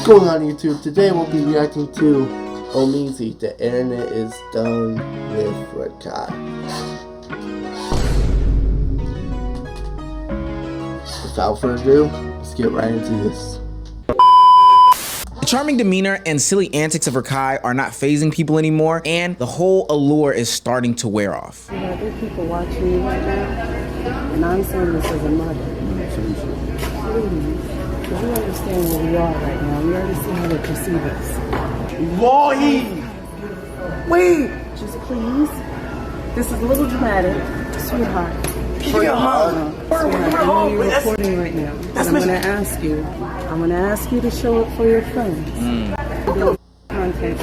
going on YouTube? Today we'll be reacting to Omizi. The internet is done with Rakai. Without further ado, let's get right into this. The charming demeanor and silly antics of Rakai are not phasing people anymore, and the whole allure is starting to wear off. You know, there are people watching you right now, and I'm saying this as a mother. Please, because we understand where we are right now. We already see how they perceive us. Why? Wait! Just please, this is a little dramatic, sweetheart. For your mom. Sweetheart, I know you're recording right now, but I'm going to ask you to show up for your friends. Content,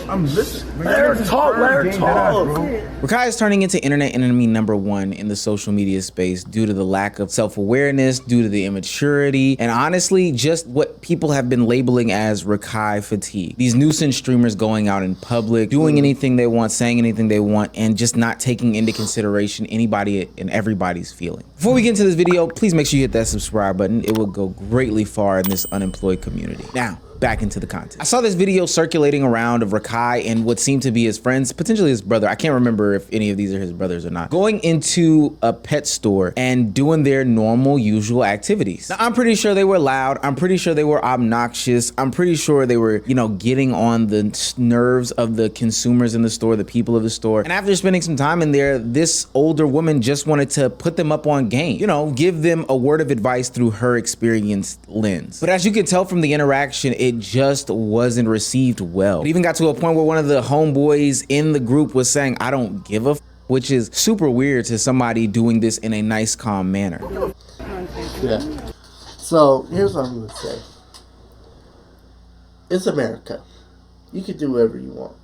I'm listening. Let her talk. Rakai is turning into internet enemy #1 in the social media space due to the lack of self-awareness, due to the immaturity, and honestly, just what people have been labeling as Rakai fatigue. These nuisance streamers going out in public, doing anything they want, saying anything they want, and just not taking into consideration anybody and everybody's feeling. Before we get into this video, please make sure you hit that subscribe button. It will go greatly far in this unemployed community. Now, back into the content. I saw this video circulating around of Rakai and what seemed to be his friends, potentially his brother. I can't remember if any of these are his brothers or not. Going into a pet store and doing their normal, usual activities. Now, I'm pretty sure they were loud. I'm pretty sure they were obnoxious. I'm pretty sure they were, you know, getting on the nerves of the consumers in the store, the people of the store. And after spending some time in there, this older woman just wanted to put them up on game. You know, give them a word of advice through her experienced lens. But as you can tell from the interaction, it just wasn't received well. It even got to a point where one of the homeboys in the group was saying, "I don't give a f," which is super weird to somebody doing this in a nice, calm manner. Yeah. So here's what I'm gonna say. It's America. You can do whatever you want.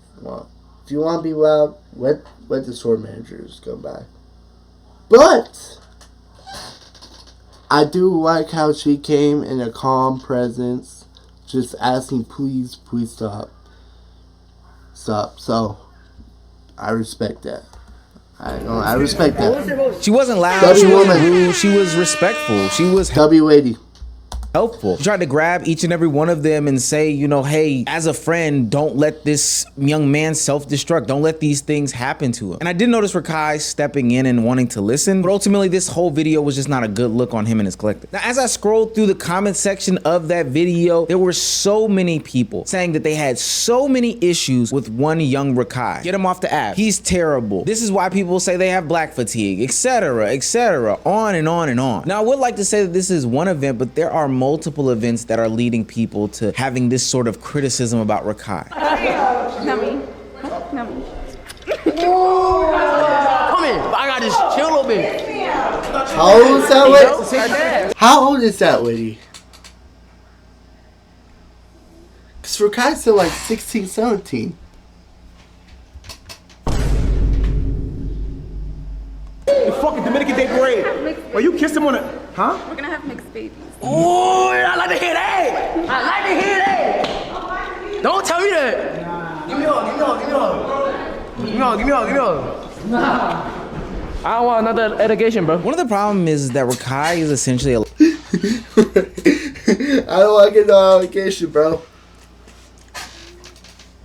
If you want to be loud, let the store managers come by. But I do like how she came in a calm presence. Just asking, please stop. So, I respect that. I respect that. She wasn't loud, she wasn't rude, she was respectful, she was W80. helpful. She tried to grab each and every one of them and say, you know, hey, as a friend, don't let this young man self-destruct. Don't let these things happen to him. And I did notice Rakai stepping in and wanting to listen, but ultimately this whole video was just not a good look on him and his collective. Now, as I scrolled through the comment section of that video, there were so many people saying that they had so many issues with one young Rakai. Get him off the app. He's terrible. This is why people say they have black fatigue, etc., on and on and on. Now, I would like to say that this is one event, but there are multiple events that are leading people to having this sort of criticism about Rakai. Not me. Not me. Come in. I got this chill a little bit. How old is that lady? How old is that lady? Because Rakai's still like 16, 17. The fucking Dominican Day Parade. Well, you kissed him on the... Huh? We're gonna have mixed babies. Oh, I like to hear that. I like to hear that. Don't tell me that. Nah. Give me all. Nah. I don't want another education, bro. One of the problems is that Rakai is essentially a I don't want to get no allocation, bro.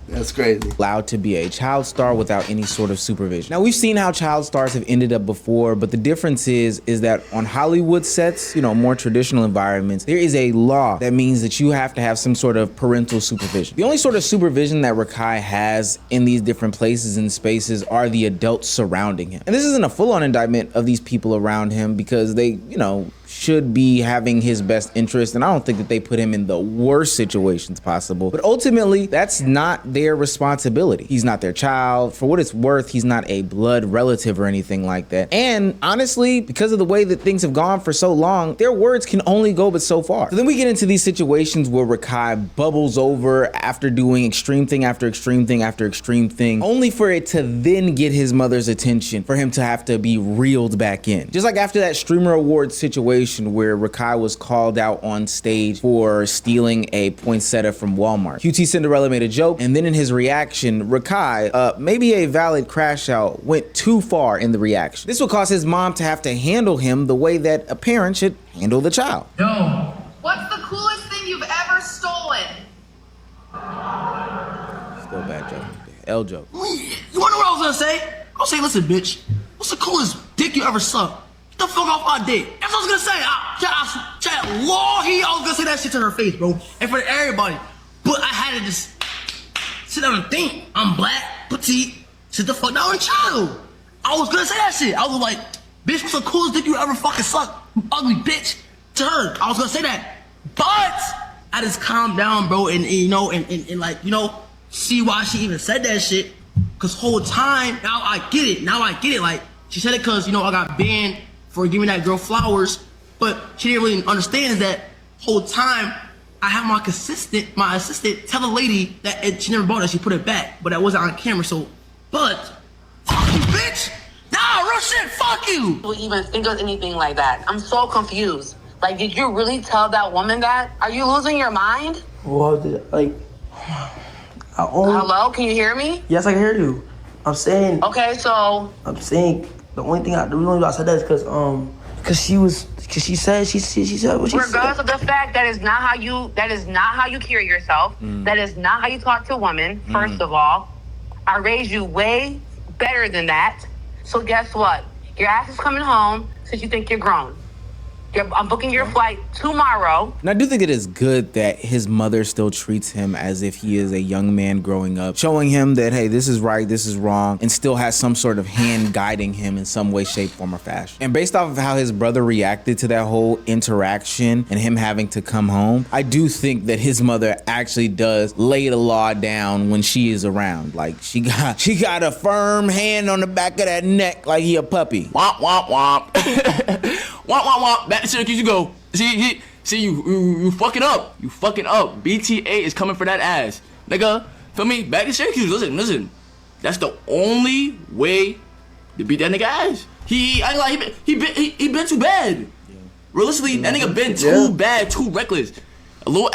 That's crazy. allowed to be a child star without any sort of supervision. Now, we've seen how child stars have ended up before, but the difference is that on Hollywood sets, you know, more traditional environments, there is a law that means that you have to have some sort of parental supervision. The only sort of supervision that Rakai has in these different places and spaces are the adults surrounding him. And this isn't a full-on indictment of these people around him because they, you know, should be having his best interest, and I don't think that they put him in the worst situations possible, but ultimately that's not their responsibility. He's not their child. For what it's worth, he's not a blood relative or anything like that. And honestly, because of the way that things have gone for so long, their words can only go but so far. So then we get into these situations where Rakai bubbles over after doing extreme thing after extreme thing after extreme thing, only for it to then get his mother's attention, for him to have to be reeled back in. Just like after that Streamer Awards situation where Rakai was called out on stage for stealing a poinsettia from Walmart. QT Cinderella made a joke, and then in his reaction, Rakai, maybe a valid crash out, went too far in the reaction. This will cause his mom to have to handle him the way that a parent should handle the child. Yo. What's the coolest thing L joke. You wanna know what I was gonna say? I was saying, listen, bitch, what's the coolest dick you ever sucked? Get the fuck off my dick. That's what I was gonna say. I was gonna say that shit to her face, bro. And for everybody. But I had to just sit down and think. I'm black, petite, sit the fuck down and chill. I was gonna say that shit. I was like, bitch, what's the coolest dick you ever fucking sucked? You ugly bitch. To her. I was gonna say that. But I just calmed down, bro, and like, see why she even said that shit. Cause whole time, now I get it. Like, she said it cause, I got banned for giving that girl flowers. But she didn't really understand is that whole time, I have my assistant tell the lady that she never bought it, she put it back. But that wasn't on camera, so, but, fuck you, bitch! Nah, real shit, fuck you! Would even think of anything like that? I'm so confused. Like, did you really tell that woman that? Are you losing your mind? Well, Hello, can you hear me? Yes, I can hear you. I'm saying. Okay, so. I'm saying the reason why I said that is because she said what she said. Regardless of the fact that is not how you carry yourself. That is not how you talk to a woman. First of all, I raised you way better than that. So guess what? Your ass is coming home since you think you're grown. I'm booking your flight tomorrow. And I do think it is good that his mother still treats him as if he is a young man growing up, showing him that, hey, this is right, this is wrong, and still has some sort of hand guiding him in some way, shape, form, or fashion. And based off of how his brother reacted to that whole interaction and him having to come home, I do think that his mother actually does lay the law down when she is around. Like, she got a firm hand on the back of that neck like he a puppy. Womp, womp, womp. Womp, womp, womp. Back to Syracuse you go. See, you fucking up. You fucking up. BTA is coming for that ass. Nigga, feel me? Back to Syracuse. Listen. That's the only way to beat that nigga ass. He been too bad. Yeah. Realistically, that nigga been too bad, too reckless. A little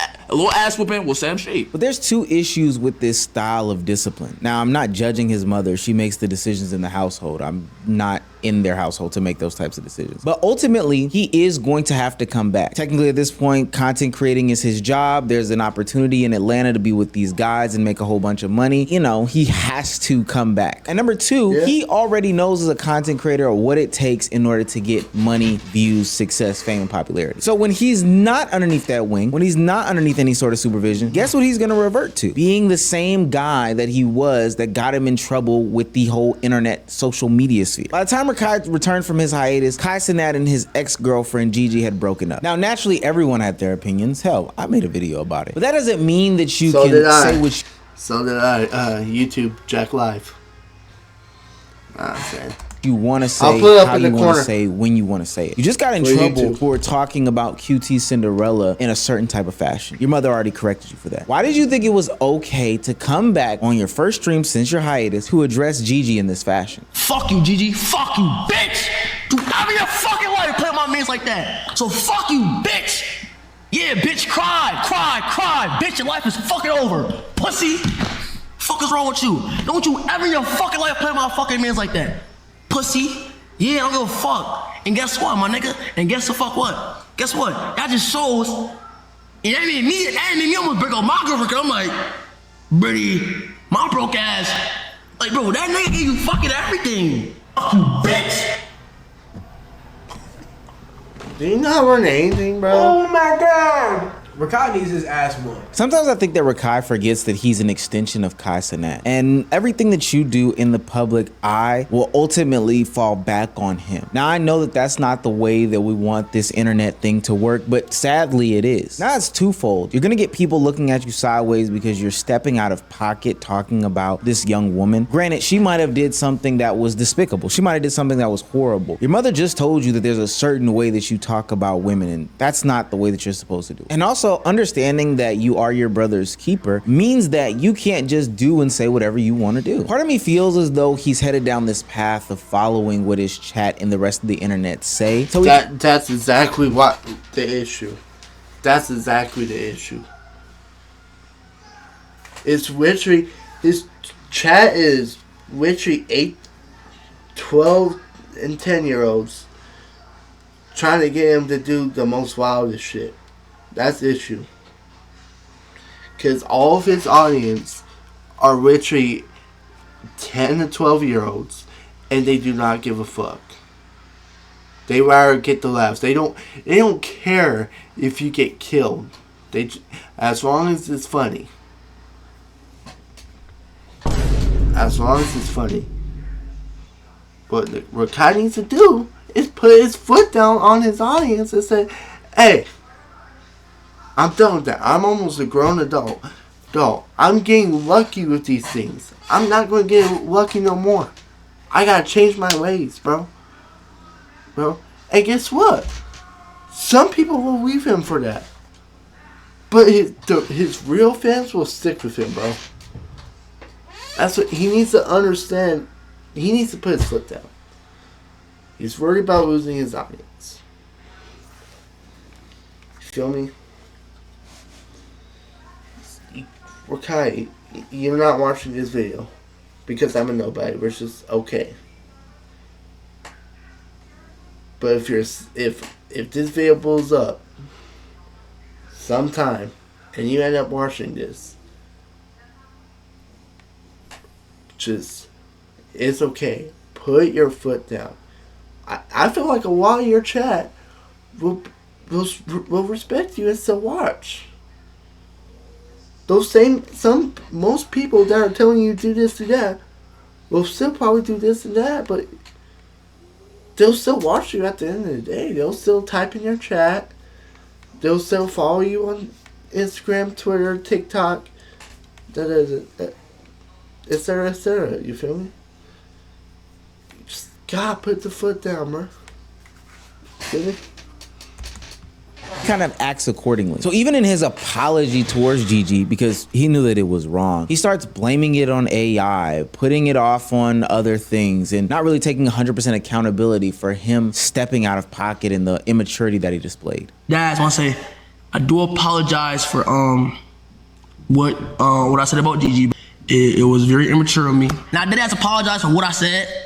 ass whooping will set him straight. But there's two issues with this style of discipline. Now, I'm not judging his mother. She makes the decisions in the household. I'm not in their household to make those types of decisions. But ultimately, he is going to have to come back. Technically, at this point, content creating is his job. There's an opportunity in Atlanta to be with these guys and make a whole bunch of money. He has to come back. And number two, he already knows as a content creator what it takes in order to get money, views, success, fame, and popularity. So when he's not underneath that wing, when he's not underneath any sort of supervision, guess what he's gonna revert to? Being the same guy that he was that got him in trouble with the whole internet social media sphere. By the time Rakai returned from his hiatus, Kai Cenat and his ex-girlfriend Gigi had broken up. Now, naturally, everyone had their opinions. Hell, I made a video about it. But that doesn't mean that you can say what So did I. YouTube Jack Live. Okay. you want to say, how you want to say, when you want to say it. You just got in trouble for talking about QT Cinderella in a certain type of fashion. Your mother already corrected you for that. Why did you think it was okay to come back on your first stream since your hiatus to address Gigi in this fashion? Fuck you, Gigi. Fuck you, bitch. Do ever your fucking life play with my mans like that. So fuck you, bitch. Yeah, bitch, cry. Bitch, your life is fucking over. Pussy. Fuck is wrong with you? Don't you ever in your fucking life play with my fucking mans like that. Pussy. Yeah, I don't give a fuck. And guess what, my nigga? And guess the fuck what? Guess what? That just shows. And that made me almost break up my girlfriend. I'm like, Brady, my broke ass. Like, bro, that nigga gave you fucking everything. Fuck you, bitch. Do you not run anything, bro? Oh my god. Rakai needs his ass whooped. Sometimes I think that Rakai forgets that he's an extension of Kai Cenat. And everything that you do in the public eye will ultimately fall back on him. Now, I know that that's not the way that we want this internet thing to work, but sadly it is. Now it's twofold. You're gonna get people looking at you sideways because you're stepping out of pocket talking about this young woman. Granted, she might have did something that was despicable. She might have did something that was horrible. Your mother just told you that there's a certain way that you talk about women, and that's not the way that you're supposed to do. And also, understanding that you are your brother's keeper means that you can't just do and say whatever you want to do. Part of me feels as though he's headed down this path of following what his chat and the rest of the internet say. So that's exactly what the issue. That's exactly the issue. It's literally, his chat is literally 8, 12, and 10-year-olds trying to get him to do the most wildest shit. That's the issue. Because all of his audience are literally 10 to 12-year-olds, and they do not give a fuck. They rather get the laughs. They don't care if you get killed. As long as it's funny. As long as it's funny. What Rakai needs to do is put his foot down on his audience and say, hey, I'm done with that. I'm almost a grown adult. I'm getting lucky with these things. I'm not going to get lucky no more. I got to change my ways, bro. And guess what? Some people will leave him for that. But his real fans will stick with him, bro. That's what he needs to understand. He needs to put his foot down. He's worried about losing his audience. You feel me? Rakai, you're not watching this video because I'm a nobody, which is okay. But if this video blows up sometime and you end up watching this, it's okay. Put your foot down. I feel like a lot of your chat will respect you and still watch. Most people that are telling you do this, do that, will still probably do this and that, but they'll still watch you at the end of the day. They'll still type in your chat. They'll still follow you on Instagram, Twitter, TikTok, etc., etc. You feel me? You just gotta put the foot down, bro. Feel me? Kind of acts accordingly. So even in his apology towards Gigi, because he knew that it was wrong, he starts blaming it on AI, putting it off on other things, and not really taking 100% accountability for him stepping out of pocket and the immaturity that he displayed. Dad, I want to say, I do apologize for what I said about Gigi. It was very immature of me. Now I did have to apologize for what I said.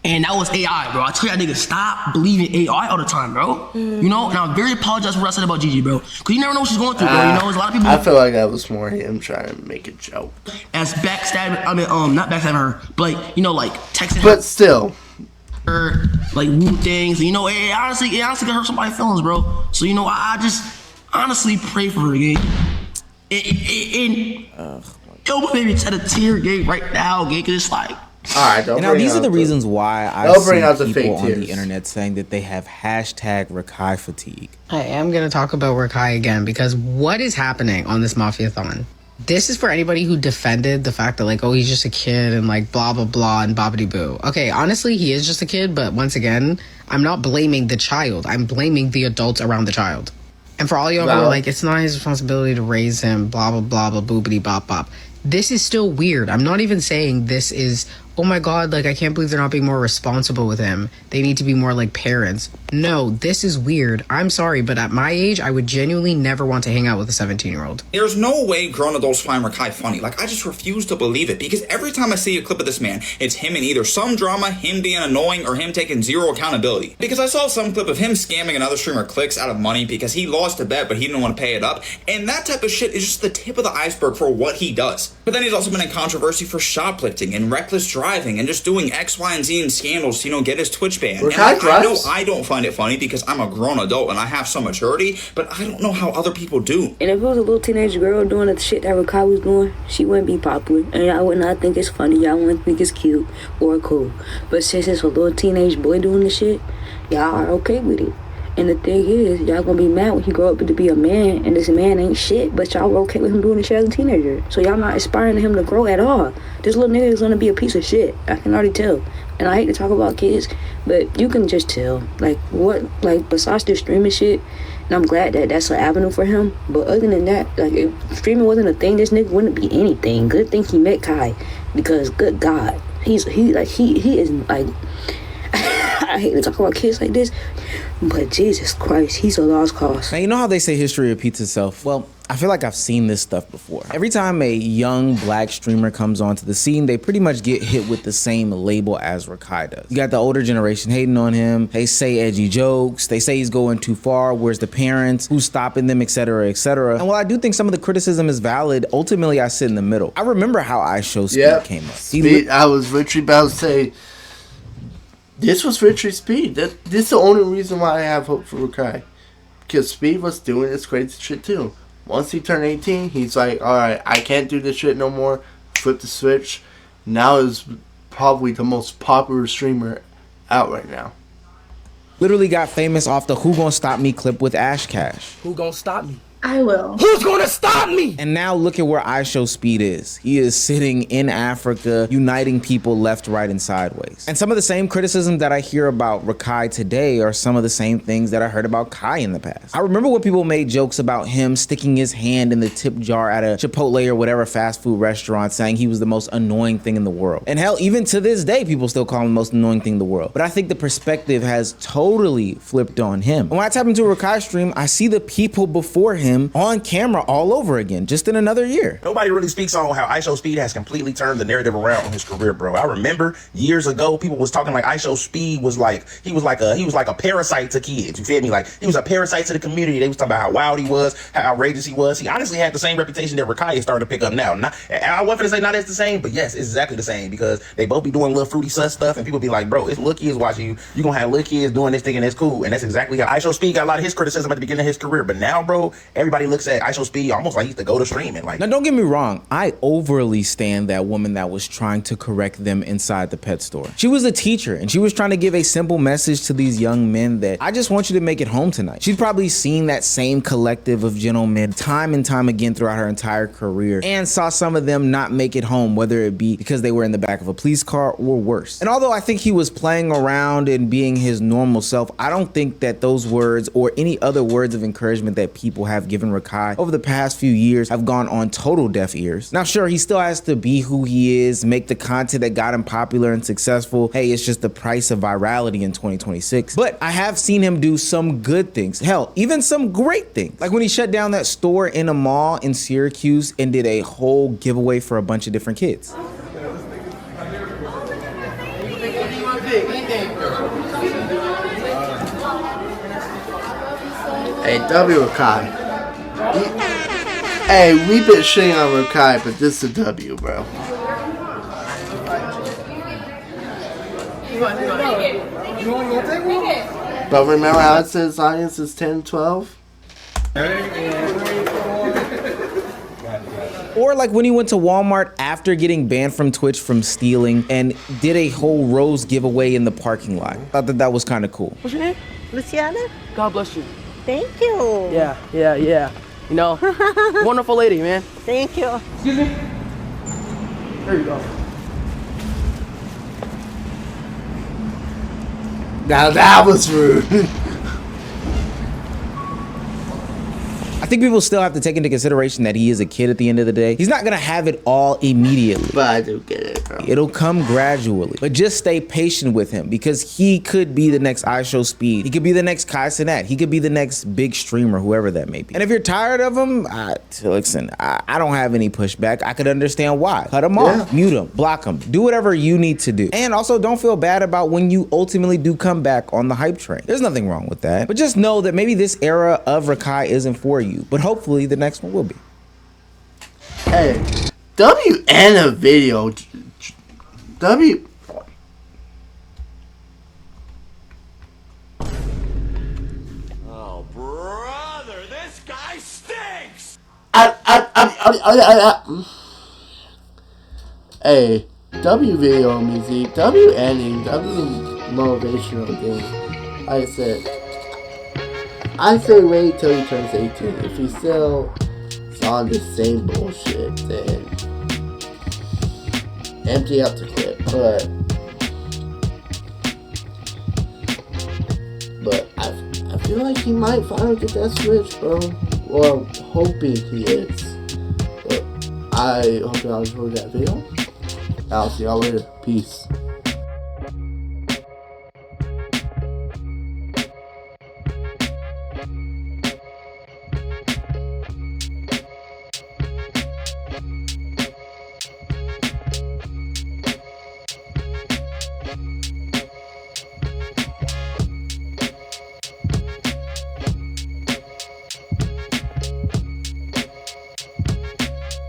And that was AI, bro. I tell y'all niggas, stop believing AI all the time, bro. You know, and I'm very apologize for what I said about Gigi, bro. Cause you never know what she's going through, bro. You know, there's a lot of people. I feel like that was more him trying to make a joke. As backstabbing, not backstabbing her, but like, you know, like texting but still. her, like woo things. You know, it honestly can hurt somebody's feelings, bro. So, you know, I just honestly pray for her, gang. It almost made me shed a tear, gang, right now, gang, cause it's like, Alright, and now these are the reasons why I see people on the internet saying that they have hashtag Rakai fatigue. I am going to talk about Rakai again because what is happening on this Mafia-thon? This is for anybody who defended the fact that like, oh, he's just a kid and like blah, blah, blah and bobbity boo. Okay, honestly, he is just a kid, but once again, I'm not blaming the child. I'm blaming the adults around the child. And for all y'all who are like, it's not his responsibility to raise him, blah, blah, blah, blah, boobity, bop, bop. This is still weird. I'm not even saying this is, oh my God, like I can't believe they're not being more responsible with him. They need to be more like parents. No, this is weird. I'm sorry, but at my age, I would genuinely never want to hang out with a 17-year-old. There's no way grown adults find Rakai funny. Like, I just refuse to believe it because every time I see a clip of this man, it's him in either some drama, him being annoying, or him taking zero accountability. Because I saw some clip of him scamming another streamer clicks out of money because he lost a bet but he didn't want to pay it up. And that type of shit is just the tip of the iceberg for what he does. But then he's also been in controversy for shoplifting and reckless driving and just doing X, Y, and Z in scandals to, you know, get his Twitch ban. And like, I know I don't find it funny because I'm a grown adult and I have some maturity, but I don't know how other people do. And if it was a little teenage girl doing the shit that Rakai was doing, she wouldn't be popular. And y'all would not think it's funny. Y'all wouldn't think it's cute or cool. But since it's a little teenage boy doing the shit, y'all are okay with it. And the thing is, y'all gonna be mad when he grow up to be a man, and this man ain't shit, but y'all were okay with him doing the shit as a teenager. So y'all not inspiring him to grow at all. This little nigga is gonna be a piece of shit. I can already tell. And I hate to talk about kids, but you can just tell. Like, what, like, besides the streaming shit, and I'm glad that that's an avenue for him, but other than that, like, if streaming wasn't a thing, this nigga wouldn't be anything. Good thing he met Kai, because good God, he is, like, I hate to talk about kids like this, but Jesus Christ, he's a lost cause. Now, you know how they say history repeats itself? Well, I feel like I've seen this stuff before. Every time a young black streamer comes onto the scene, they pretty much get hit with the same label as Rakai does. You got the older generation hating on him. They say edgy jokes. They say he's going too far. Where's the parents? Who's stopping them, etc., etc. And while I do think some of the criticism is valid, ultimately I sit in the middle. I remember how iShowSpeed came up. I was literally about to say, this was Richard's Speed. This is the only reason why I have hope for Rakai. Because Speed was doing this crazy shit too. Once he turned 18, he's like, alright, I can't do this shit no more. Flip the switch. Now is probably the most popular streamer out right now. Literally got famous off the Who Gonna Stop Me clip with Ash Cash. Who gonna stop me? I will. Who's gonna stop me? And now look at where iShowSpeed is. He is sitting in Africa, uniting people left, right, and sideways. And some of the same criticism that I hear about Rakai today are some of the same things that I heard about Kai in the past. I remember when people made jokes about him sticking his hand in the tip jar at a Chipotle or whatever fast food restaurant, saying he was the most annoying thing in the world. And hell, even to this day, people still call him the most annoying thing in the world. But I think the perspective has totally flipped on him. And when I tap into a Rakai stream, I see the people before him on camera all over again, just in another year. Nobody really speaks on how iShowSpeed has completely turned the narrative around on his career, bro. I remember years ago, people was talking like iShowSpeed was like, he was like a parasite to kids. You feel me? Like, he was a parasite to the community. They was talking about how wild he was, how outrageous he was. He honestly had the same reputation that Rakai is starting to pick up now. I wasn't gonna say not as the same, but yes, it's exactly the same, because they both be doing little fruity sus stuff, and people be like, bro, it's little kids watching you. You gonna have little kids doing this thing, and it's cool. And that's exactly how iShowSpeed got a lot of his criticism at the beginning of his career. But now, bro, everybody looks at iShowSpeed almost like he's the go to streaming. Like, now don't get me wrong, I overly stand that woman that was trying to correct them inside the pet store. She was a teacher, and she was trying to give a simple message to these young men that I just want you to make it home tonight. She's probably seen that same collective of gentlemen time and time again throughout her entire career, and saw some of them not make it home, whether it be because they were in the back of a police car or worse. And although I think he was playing around and being his normal self, I don't think that those words or any other words of encouragement that people have given Rakai over the past few years have gone on total deaf ears. Now sure, he still has to be who he is, make the content that got him popular and successful. Hey, it's just the price of virality in 2026. But I have seen him do some good things. Hell, even some great things. Like when he shut down that store in a mall in Syracuse and did a whole giveaway for a bunch of different kids. Hey, W Rakai. Hey, we been shitting on Rakai, but this is a W, bro. But remember how it says audience is 10, 12? Or like when he went to Walmart after getting banned from Twitch from stealing and did a whole rose giveaway in the parking lot. Thought that was kind of cool. What's your name? Luciana? God bless you. Thank you. Yeah. You know, wonderful lady, man. Thank you. Excuse me? There you go. Now that was rude. I think people still have to take into consideration that he is a kid at the end of the day. He's not gonna have it all immediately. But I do get it, bro. It'll come gradually. But just stay patient with him, because he could be the next iShowSpeed. He could be the next Kai Cenat. He could be the next big streamer, whoever that may be. And if you're tired of him, listen, I don't have any pushback. I could understand why. Cut him off, mute him, block him, do whatever you need to do. And also don't feel bad about when you ultimately do come back on the hype train. There's nothing wrong with that. But just know that maybe this era of Rakai isn't for you, but hopefully the next one will be. Hey, W and a video. W. Oh, brother, this guy stinks! Hey, W video music, W ending, W motivational thing. Like I say wait till he turns 18. If he's still on the same bullshit, then empty out the clip. But I feel like he might finally get that switch, bro. Or hoping he is. But I hope y'all enjoyed that video. I'll see y'all later. Peace.